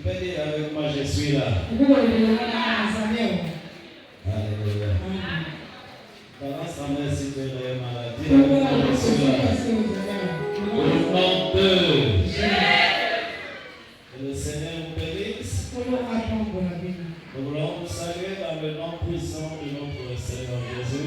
peux dire avec moi, je suis là. Alléluia. Balance ta main si tu es malade. Dis avec moi, je suis là. Au nom de que le Seigneur vous bénisse. Nous voulons vous saluer dans le nom puissant de notre Seigneur Jésus.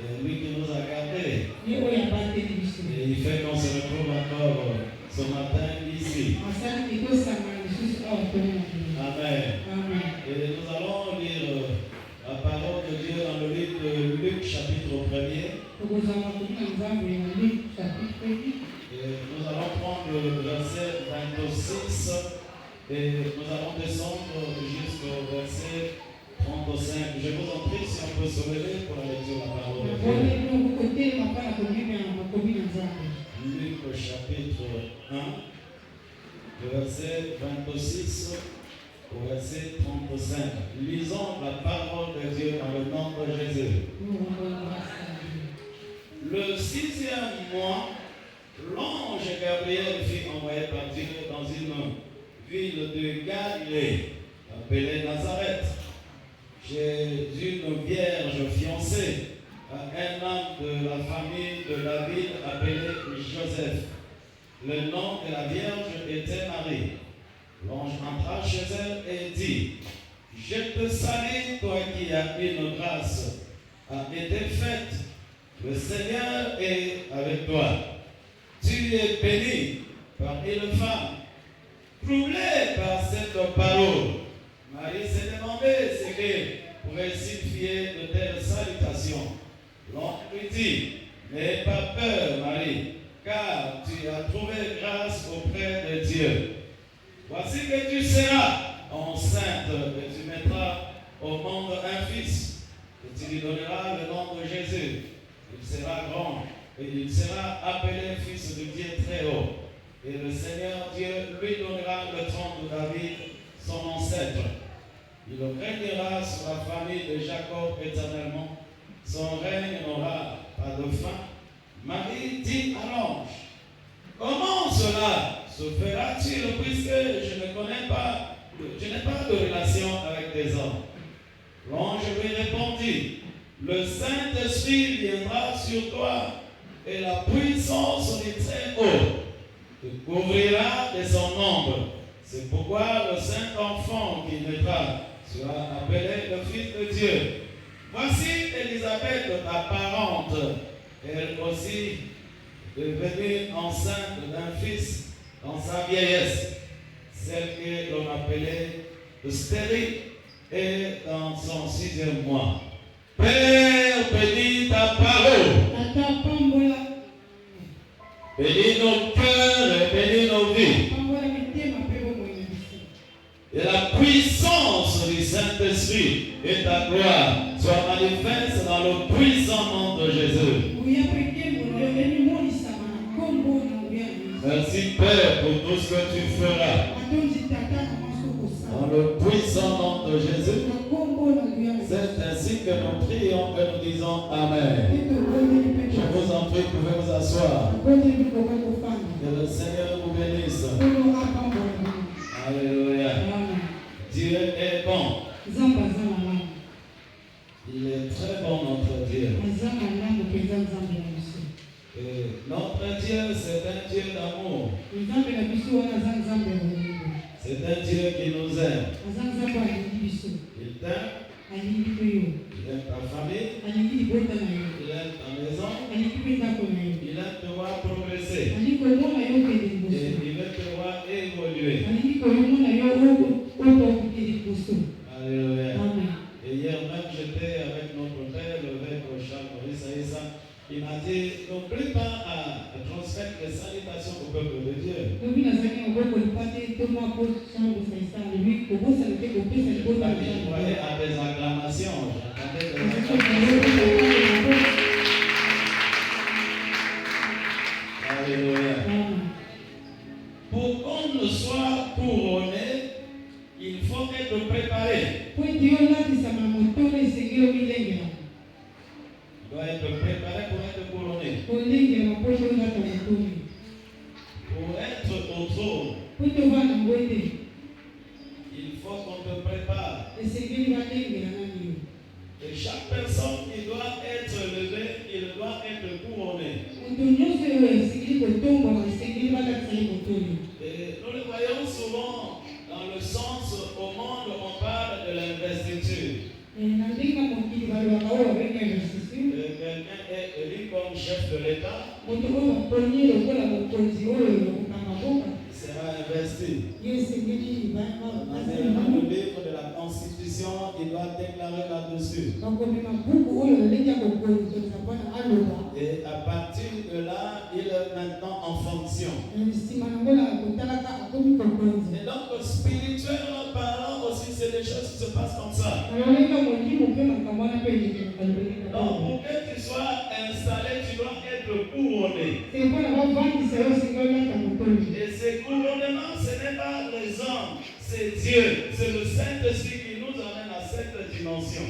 Et lui qui nous a gardés. Et il fait qu'on se retrouve encore ce matin ici. Amen. Et nous allons lire la parole de Dieu dans le livre de Luc, chapitre 1er. Et nous allons prendre le verset 26 et nous allons descendre jusqu'au verset 35. Je vous en prie si on peut se lever pour la lecture de la parole de Dieu. Luc chapitre 1, le verset 26 au verset 35. Lisons la parole de Dieu dans le nom de Jésus. Le 6e mois, l'ange Gabriel fut envoyé par Dieu dans une ville de Galilée, appelée Nazareth, chez une vierge fiancée à un homme de la famille de David appelé Joseph. Le nom de la vierge était Marie. L'ange entra chez elle et dit: Je te salue, toi qui as une grâce a été faite. Le Seigneur est avec toi. Tu es bénie parmi les femmes. Troublée par cette parole, Marie s'est demandé ce que pourrait signifier de telles salutations. L'ange lui dit: N'aie pas peur, Marie, car tu as trouvé grâce auprès de Dieu. Voici que tu seras enceinte et tu mettras au monde un fils, et tu lui donneras le nom de Jésus. Il sera grand et il sera appelé fils de Dieu très haut. Et le Seigneur Dieu lui donnera le trône de David, son ancêtre. Il régnera sur la famille de Jacob éternellement. Son règne n'aura pas de fin. Marie dit à l'ange: Comment cela se fera-t-il puisque je n'ai pas de relation avec des hommes? L'ange lui répondit: Le Saint-Esprit viendra sur toi et la puissance du Très-Haut te couvrira de son ombre. C'est pourquoi le Saint-Enfant qui naîtra sera appelé le Fils de Dieu. Voici Élisabeth, ta parente, elle aussi devenue enceinte d'un fils dans sa vieillesse, celle que l'on appelait stérile, et dans son 6e mois. Père, bénis ta parole. Bénis nos cœurs et bénis nos vies. Et la puissance du Saint-Esprit et ta gloire soient manifestes dans le puissant nom de Jésus. Merci Père pour tout ce que tu feras. Dans le puissant nom de Jésus. C'est ainsi que nous prions, que nous disons Amen. Je vous en prie, pouvez vous asseoir. Que le Seigneur vous bénisse. Alléluia. Dieu est bon. Il est très bon, notre Dieu. Et notre Dieu, c'est un Dieu d'amour. C'est un Dieu qui nous aime. Il t'aime. Il aime ta famille. Il aime ta maison. Il aime te voir progresser. Et il veut te voir évoluer. Alléluia. Et hier même, j'étais avec notre père, l'évêque Charles Maurice Aïssa. Il m'a dit: n'oublie pas à transmettre les salutations au peuple de Dieu. Je voyais à des acclamations. J'entendais des acclamations. Alléluia. Pour qu'on ne soit couronné, il faut être préparé. On doit être préparé pour être couronné. Pour être au trône, nous le voyons souvent dans le sens au monde, on parle de l'investiture. Quelqu'un est élu comme chef de l'État, il sera investi. Dans le livre de la Constitution, il doit déclarer là-dessus. Et à partir de là, il est maintenant en fonction. Et donc, spirituellement parlant aussi, c'est des choses qui se passent comme ça. Donc, pour que tu sois installé, tu dois être couronné. Et ce couronnement, ce n'est pas les hommes, c'est Dieu. C'est le Saint-Esprit qui nous amène à cette dimension.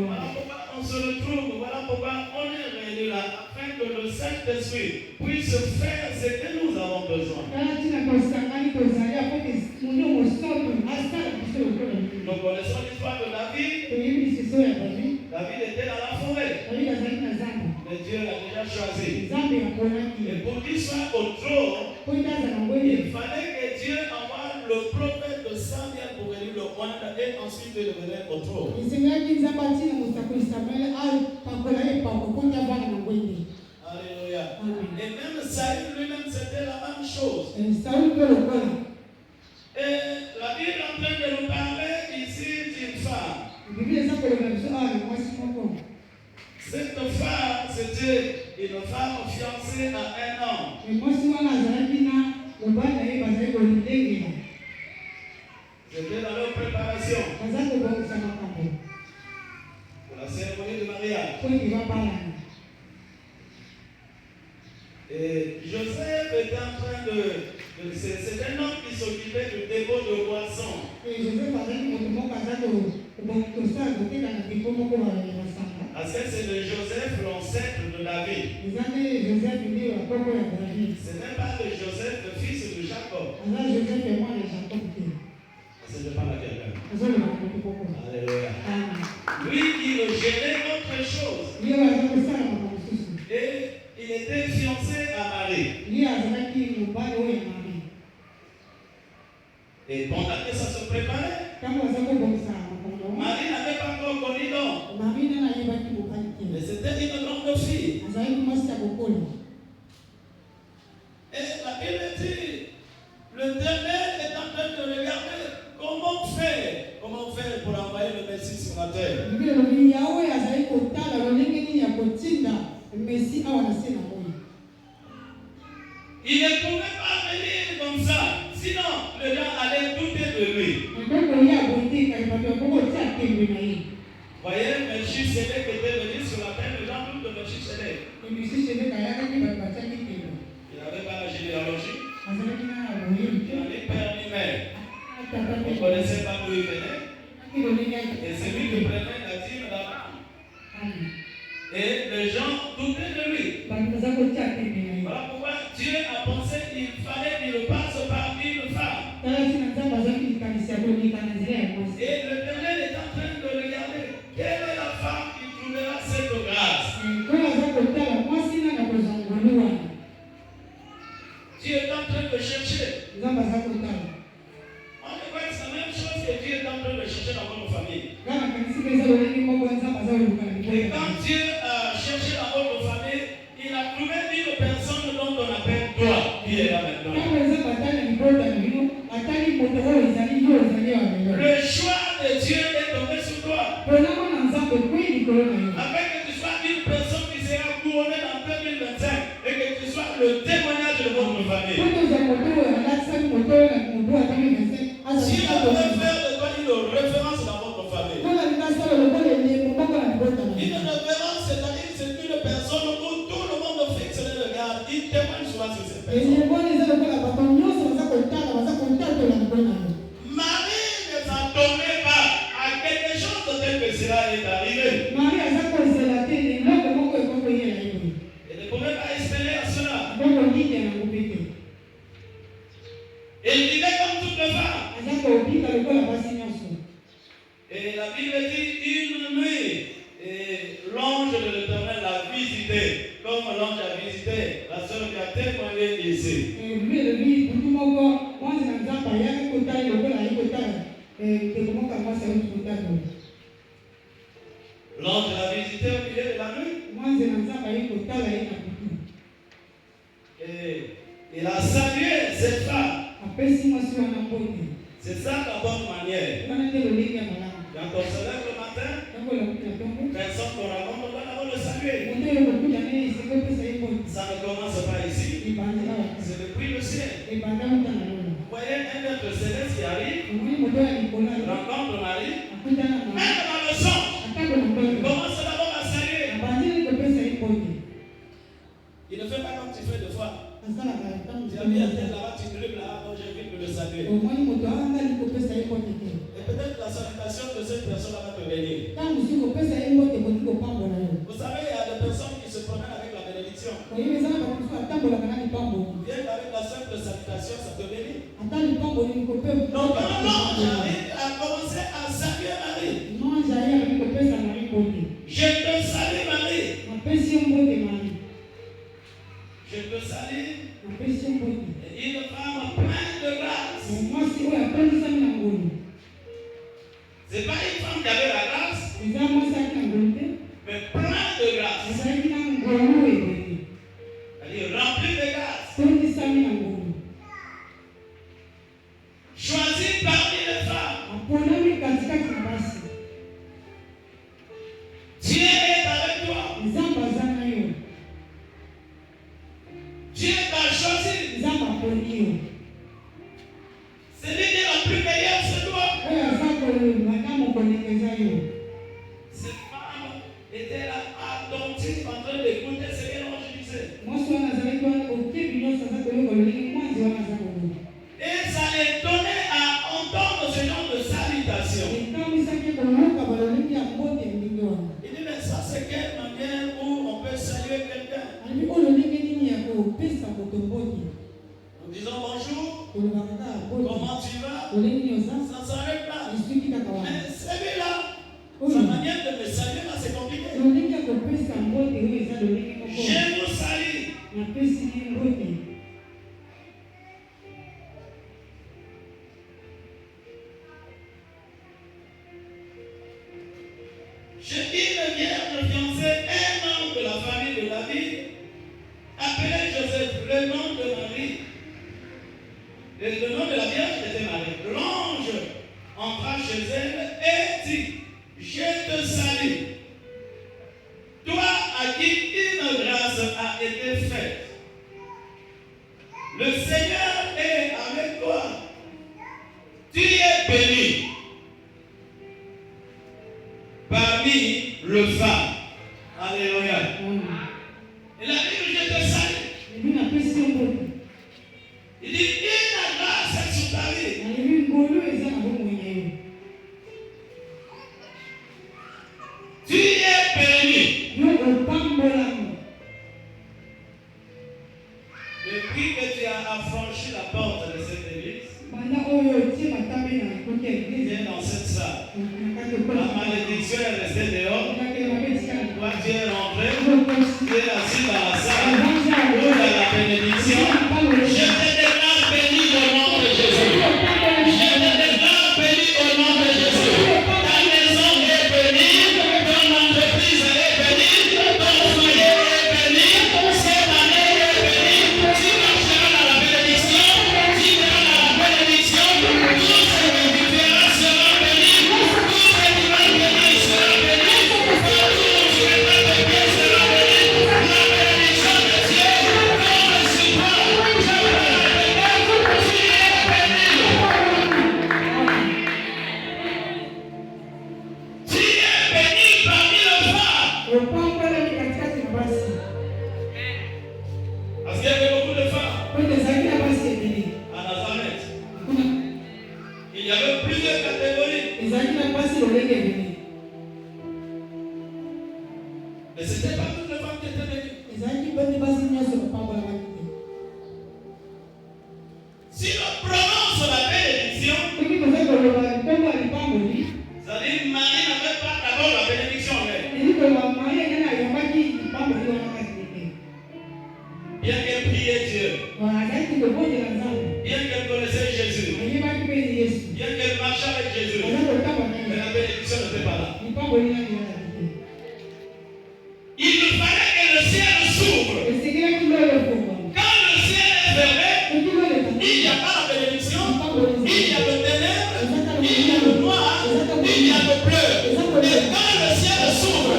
Voilà pourquoi on se retrouve, voilà pourquoi on est réunis là, afin que le Saint-Esprit puisse faire ce que nous avons besoin. Nous connaissons l'histoire de David. David était dans la forêt. Mais Dieu l'a déjà choisi. Et pour qu'il soit au trône, il fallait que Dieu envoie le prophète de Samuel pour venir le rendre et ensuite il revenait au trône. Alléluia. Et même Saül lui-même, c'était la même chose. Et la Bible est en train de nous parler ici d'une femme. Cette femme, c'était une femme fiancée à un homme. C'était dans leur préparation pour la cérémonie de mariage. Et Joseph était en train c'est un homme qui s'occupait du dépôt de boissons. Parce que c'est le Joseph, l'ancêtre de David. Ce n'est pas le Joseph, le fils de Jacob. C'est de parler à quelqu'un. Alléluia. Lui, il gérait autre chose. Et il était fiancé à Marie. Et pendant que ça se préparait, Marie n'avait pas encore connu l'homme. Mais c'était une grande fille. Et la Bible dit, l'Éternel est en train de regarder comment faire pour envoyer le Messie sur la terre. Il ne pouvait pas venir comme ça, sinon le gars allait douter de lui. Voyez, Melchisedec était venu sur la terre, les gens doutent de Melchisedec. Il n'avait pas la généalogie, il n'avait père ni mère. On ne connaissait pas d'où il venait. Et c'est lui qui prenait la dîme d'Abraham. Et les gens doutaient de lui. Voilà pourquoi Dieu a pensé qu'il fallait qu'il passe par une femme. Et l'Éternel est en train de regarder quelle est la femme qui trouvera cette grâce. Dieu est en train de chercher. On voit que c'est la même chose que Dieu est en train de chercher dans votre famille. Et quand Dieu a cherché dans votre famille, il a trouvé une personne dont on appelle toi, qui est là maintenant. Le choix de Dieu est tombé sur toi. Afin que tu sois une personne qui sera couronnée en 2025 et que tu sois le témoignage de votre famille. Dieu veut faire de toi une référence dans votre famille. Une référence, c'est-à-dire c'est une personne où tout le monde fixe le regard. Il témoigne souvent sur cette personne. Marie ne s'attendait pas à quelque chose tel que cela est arrivé. Elle ne pouvait pas espérer à cela. Elle vivait comme toutes les femmes. Et la Bible dit une nuit, et l'homme visité, comme l'ange a visité la sœur qui a témoigné ici. L'ange l'a visité au milieu de la nuit. Et il a salué cette femme. C'est ça la bonne manière. Quand on se lève le matin, personne qu'on rencontre, on va d'abord le saluer. Ça ne commence pas ici. C'est depuis le ciel. Vous voyez un être céleste qui arrive, rencontre Marie, même dans le songe, commence d'abord à saluer. Il ne fait pas comme tu fais deux fois. Tu as mis à terre là-bas, tu dribbles là, donc j'ai envie de le saluer. Et peut-être la salutation de cette personne va te bénir. Vous savez, il y a des personnes qui se promènent avec la bénédiction. Viens avec la simple salutation, ça te bénit. Donc quand l'ange a commencé à saluer Marie, je te salue Marie. Je te salue. Et une femme pleine de grâce. C'est pas une femme qui avait la grâce, mais plein de grâce. C'est-à-dire remplie de grâce. Choisie parmi les femmes. Dieu est avec toi. Dieu t'a choisi. Celui qui est la plus meilleure, c'est toi. Cette femme était là, attentive, en train d'écouter ce que l'ange disait. Et ça les donnait à entendre ce genre de salutation. Il dit, mais ça, c'est quelle manière où on peut saluer quelqu'un? En disant bonjour, comment tu vas? Ça s'arrête là. Mais celui-là, sa manière de me saluer là, c'est compliqué. Je vous salue. J'ai une vierge fiancée, un membre de la famille de David, appelé Joseph, le nom de Marie. Le nom de la vierge était Marie. L'ange entra chez elle et dit, je te salue. Toi à qui une grâce a été faite. Le Seigneur est avec toi. Tu es bénie parmi les femmes. Alléluia. Et la Bible, je te salue. Il dit, une grâce sur ta vie. Tu es béni. Depuis que tu as affranchi la porte de cette église, viens dans cette salle. La malédiction est restée dehors. Toi, tu es rentré. Tu es assis dans la salle. Où il y a la bénédiction. Je te déclare béni au nom de Jésus. Je te déclare béni au nom de Jésus. Ta maison est bénie. Ton entreprise est bénie. Ton foyer est béni. Cette année est bénie. Tu marcheras dans la bénédiction. Tu verras dans la bénédiction. Tous ces bénéficiaires seront bénis. Tous ces dimanches bénis seront bénis. Partout où tu mettras tes pieds sera béni. La bénédiction de Dieu tombe sur toi. Je veux la bénédiction. Tu es béni. Tu es béni parmi les femmes. Parce qu'il y avait beaucoup de femmes à Nazareth. Il y avait plusieurs catégories. Mais ce n'était pas toutes les femmes qui étaient bénies. Si l'on prononce la bénédiction, c'est-à-dire Marie n'avait pas d'abord la bénédiction en elle. ciel s'ouvre. Quand le ciel est fermé, il n'y a pas la bénédiction, il y a le ténèbre, il y a le noir, il y a le bleu. Et quand le ciel s'ouvre,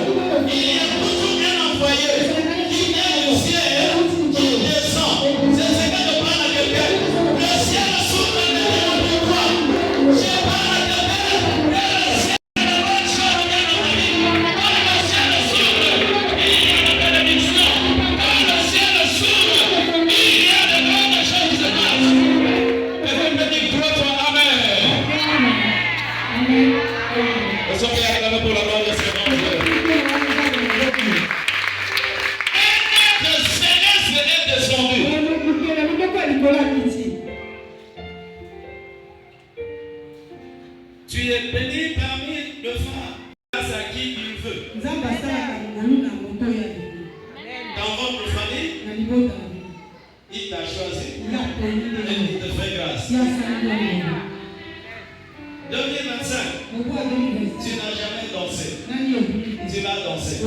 il y a toujours un envoyé qui est du ciel, qui descend. C'est ce que je parle à quelqu'un. Le ciel s'ouvre maintenant pour toi. Je parle à quelqu'un. Le ciel est la bonne chose dans ta vie. Quand le ciel s'ouvre, il y a la bénédiction. Quand le ciel s'ouvre, il y a de bonnes choses qui se passent. Et vous me dites votre Amen. Nous sommes bien pour la gloire de Seigneur. Un être céleste est descendu. Tu es béni parmi les femmes. Grâce à qui il veut. Dans votre famille, il t'a choisi. Et il te fait grâce. 2025, tu n'as jamais dansé. Tu vas danser.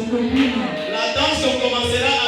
La danse commencera à